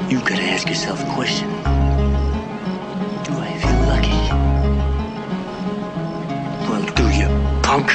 You gotta ask yourself a question. Do I feel lucky? Well, do you, punk?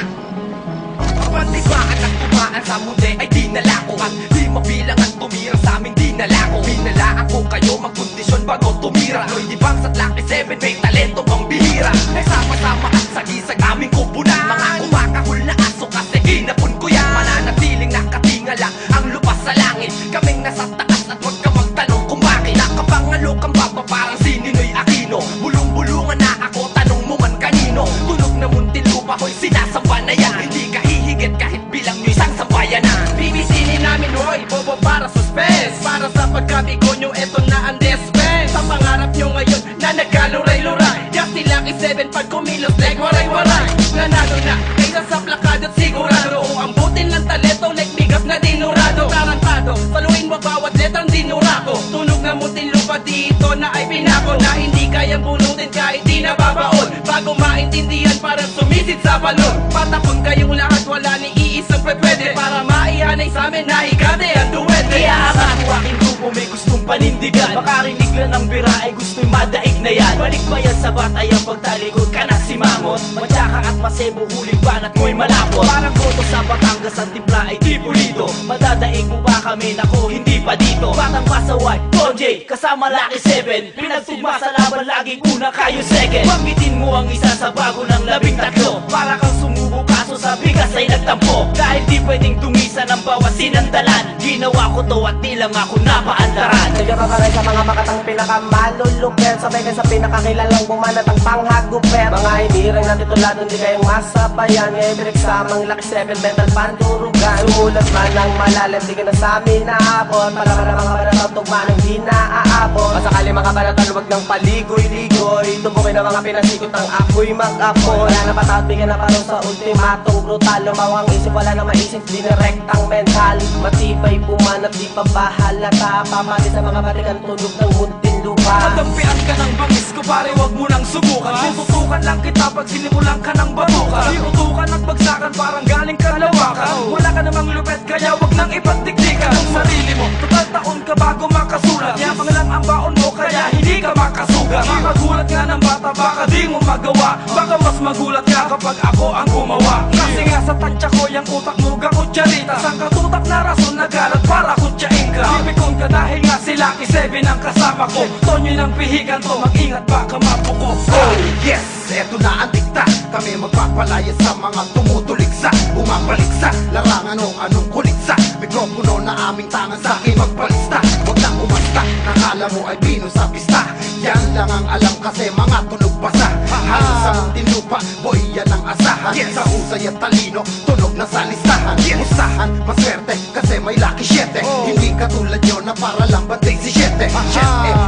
Pagdigbaan at tumaan sa mundi ay dinalako at di mabilang at tumira sa aming dinalako. Binalaan ko kayo magkondisyon bago tumira. Noy di bang sa Lucky 7 may talento pang bihira. Nagsama-sama at sagisag aming kupunan. Mga kumakahul na aso kasi inapon ko yan. Mananatiling nakatingala ang lupa sa langit. Kaming nasa taas at wag ka magtanong kung bakit. Nakapangalo kang baba parang si Ninoy Aquino. Bulong-bulungan na ako, tanong mo man kanino. Tunog na Muntinlupa ho'y sinasamba na yan. Hindi ka hihigit kahit bilang nyo isang sambayan na. Bibisinin namin hoy, bobo para suspense. Para sa pagkabigo nyo, eto na ang dispense. Sa pangarap nyo ngayon na nagkaluray-luray. Just si Lucky 7 pag kumilos like waray-waray. Nanalo na, kaysa sa plakado at sigurado. Ang butin ng talento like bigas na dinurado. Tarantado, saluin mo bawat letrang dinurako. Tunog na Muntinlupa dito na ay pinako. Na hindi kayang bunutin kahit di nababaon. Bago maintindihan parang sumisid sa balon. Patapon kayong lahat, wala ni iisang pwede. Para maihanay sa amin na higate ang duwende. Iaangat ko aking grupo may gustong panindigan. Makarinig lang ng bira ay gusto'y madaig na yan. Balik ba yan sa batayang pagtalikod ka na si Mangot? Matsaka at masebo huling banat mo'y malapot. Parang goto sa Batangas ang timpla ay di pulido. Madadaig mo ba kami? Nako hindi pa dito. Batang pasaway, Tonjay, kasama Lucky 7. Pinagtugma sa laban laging una kayo second. Banggitin mo ang isa sa bago ng 13. Para kang sumubo kaso sa bigas ay nagtampo. Dahil di pwedeng tungisan ang bawat sinandalan. Ginawa ko to at di lang ako napaandaran. Nagkakaparay sa mga bakatang pinakamalulupet. Sabay ka sa pinakakilalang bumanat ang panghagupet. Mga hinirang na titulado hindi kayong masabayan. Ngayon pinagsamang Lucky 7 mental panturugan. Sumulat man ng malalim di ka na sa amin naabot. Palaman ng mga banatang tugma nang di naaabot. Masakali mga banatang luwag ng paligoy-ligoy. Tumbukin ang mga pinasikot ng apoy mag-apoy. Wala na patawad bigyan na parang sa ultimatong brutal. Lumawang isip wala na maisip dinirektang mental. Matibay bumanat di pa bahalata. Pamali sa mga balikan tunog ng Muntinlupa. Madampian ka ng bangis ko pare wag mo nang subukan. Tututukan lang kita pag sinimulan ka ng batukan. Di utukan at bagsakan parang galing ka lawakan. Wala ka namang lupet kaya wag nang ipagdikdikan ang sarili mo. Total taon ka bago makasulat. Yabang lang ang baon mo kaya hindi ka makasugat. Magulat nga ng bata baka di mo magawa. Baka mas magulat ka kapag ako ang gumawa. Kasi nga sa tansya ko yung utak mo gakutsarita. Sang katutak na rason nagalat para kutsain ka. Bibikon ka dahil nga si Lucky 7 ang kasama ko. Tonyo ng pihigan to, mag-ingat baka mapuko. Oh yes, eto na ang dikta. Kami magpapalaya sa mga tumutuligsa. Bumabalik sa larangan o anong kuligsa. Mikropono na aming tangan sa akin magpalista. Huwag na umasta, nakala mo ay pino sa pista. Yan lang ang alam kasi mga tunog basa. Halos sa Muntinlupa, boy yan ang asahan. Sa husay at talino, tunog na sa listahan. Usahan, maswerte kasi may Lucky 7. Hindi katulad nyo na para lang bantay si 7.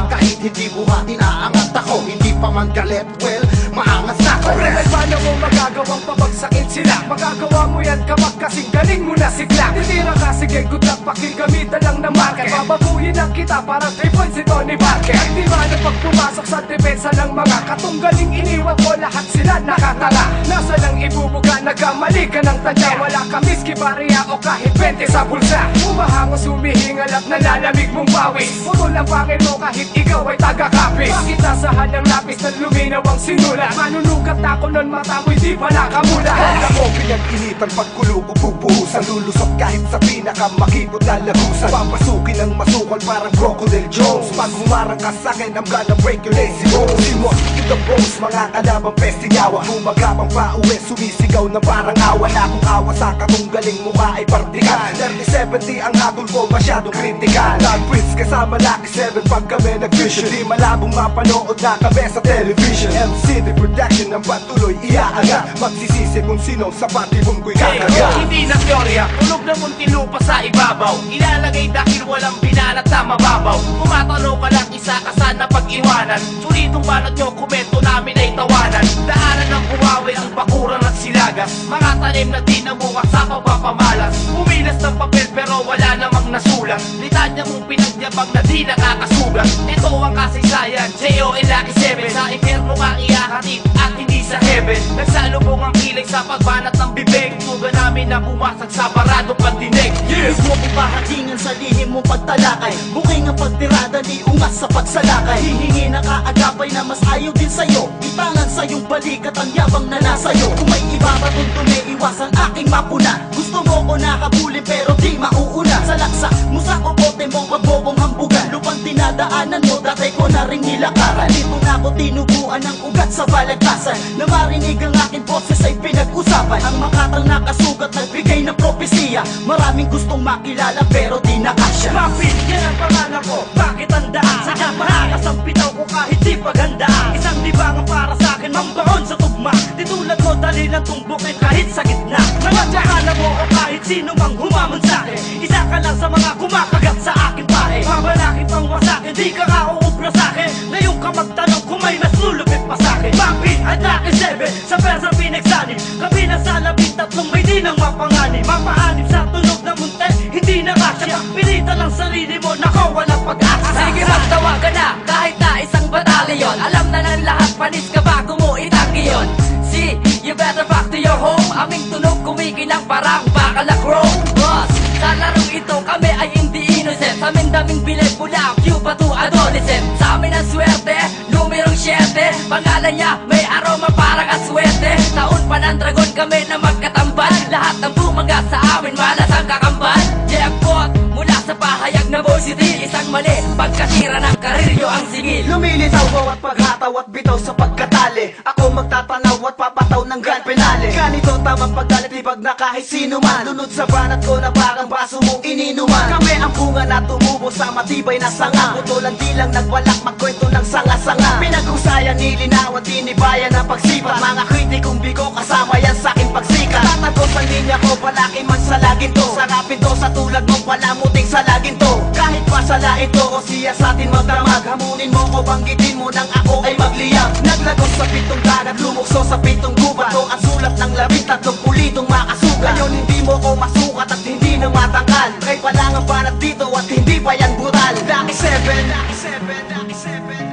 Kahit hindi buhatin aangat ako. Hindi pa man galit, well, maangas na ako. Ay paano mo magagawang pabagsakin sila? Magagawa mo yan kapag kasing galing mo na sigla. Titira ka sige good luck pakigamitan lang ng market. Babaguhin ang kita para 3 points si Tony Parker. Di ba na pag pumasok sa depensa ng mga katunggaling iniwan ko lahat sila nakatala. Nasa lang ibubuga nagkamali ka ng tadya. Wala ka miski bariya o kahit 20 sa bulsa. Umahangos humihingal at nalalamig mong pawis. Putol ang pangil mo kahit ikaw ay taga-kapis. Bakit nasahan ng lapis na luminaw ang sinula? Manunugat ako nun mata mo'y di pa nakamula. Kala ko pinag-initan pagkulo ko bubuhusan. Lulusot kahit sa pinakamakipot na lagusan. Papasukin ang masukal parang Crocodile Jones. Pag humarang ka sa'kin I'm gonna break your lazy bones. Simot to the bones, mga kalabang pestingawa. Bumagabang pa uwi, sumisigaw na parang awa. Na kung awa sa katunggaling mo ay partikal. 30-70 ang hatol ko masyadong kritikal. Non-Prince kasama Lucky 7 pag kami nag-vision. Di malabong mapanood na kami sa television. MCD production ang patuloy iaaga. Magsisisi kung sino sa patibong ko'y kakaga. Hindi na teorya, tunog na Muntinlupa sa ibabaw. Ilalagay dahil walang binalat na mababaw. Kumatalo ka lang isa ka sana pag-iwanan. Sulitong banat nyo, komento namin ay tawanan. Daanan ng bumawi ang bakuran at silagas. Mga tanim na di namuka sa pagpapamalas. Pumilas ng papel pero wala namang nasulat. magulang. Litanya mong pinagyabang na di nakakasugat. Ito ang kasaysayan, J.O.L. Lucky 7. Sa impyerno ka iakatid at hindi sa heaven. Nagsalubong ang kilig sa pagbanat ng bibig. Tuga namin na bumasag sa baradong pandinig. Mismo kong pahagingan sa lihim mong pagtalakay. Buking ang pagtirada ni ungas sa pagsalakay. Hihingi na kaagapay na mas ayaw din sa'yo. Itangan sa iyong balikat ang yabang na nasa'yo. Kung may iba ba kung tumiiwasan aking mapuna. Gusto mo ko nakabulin pero di mauuna. Sa laksa mo sa obote mo pagbobong hambugan. Lupang dinadaanan mo dati ko na ring nilakaran. Dito na ako tinubuan ng ugat sa balagtasan. Na marinig ang aking boses ay pinag-usapan. Ang makatang nakasugat nagbigay ng propesiya. Maraming gustong makilala pero di nakasya. Mapit, yan ang pangalan ko, bakit tandaan? Sadya malakas ang bitaw ko kahit di paghandaan. Isang libangan para sa akin, mambaon sa tugma. Di tulad mo, dali ng tumbukin kahit sa gitna. Nagpakala mo o kahit sino mang humamon sa akin. Isa ka lang sa mga kumakagat sa akin pae. Mabalaking pangwasakin, di ka kauubra sa akin. Ngayon ka magtanong kung may mas lulupit pa sa akin. Mapit at Lucky 7, sa persa pinagsanib. Kabilang sa 13 may di nang mapanganib. Mapahanib sa tunog ng munti, hindi na kasya. Pilitan lang sarili mo, nako walang pag-asa. Sige magtawa ka na, kahit na isang batalyon. Alam na ng lahat, panis ka bago mo itanggi yun. See, you better back to your home. Aming tunog kumikinang parang bakalakro. Boss, sa larong ito kami ay hindi innocent. Sa amin daming bilay pula, Cuba to adolescent. Sa amin ang swerte, numerong 7. Pangalan niya may aroma parang aswerte. Taon pa ng dragon kami na magkatambal. Lahat ng bumaga sa amin malas ang kakambal. Jackpot mula sa pahayag na Boy City. Isang mali, pagkatira ng kariryo ang singil. Lumilitaw bawat paghataw at bitaw sa pagkatali. Ako magtatanaw at papataw ng grand penale. Ganito tamang paggalit libag na kahit sino man. Lunod sa banat ko na parang baso mong ininuman. Kami ang bunga na tumubo sa matibay na sanga. Putulan di lang nagbalak magkwento ng sanga-sanga. Pinag-usayan nilinaw at tinibayan ng pagsipat. Mga kritikong bigo kasama yan sa aking pagsikat. Tatagos ang linya ko palaki man sa lagin to. Sarapin to sa tulad mong palamuting sa lagin to. Kahit pa sa lain to o siya sa atin magdamag. Hamunin mo ko banggitin mo nang ako ay magliyab. Naglagos sa 7 dagat, lumukso sa 7 gubat. To ang sulat ng 13 pulitong makasugat. Ngayon hindi mo ko masukat at hindi na matangkal. Try pa lang ang banat dito at hindi pa yan butal. Lucky 7, Lucky 7, Lucky 7.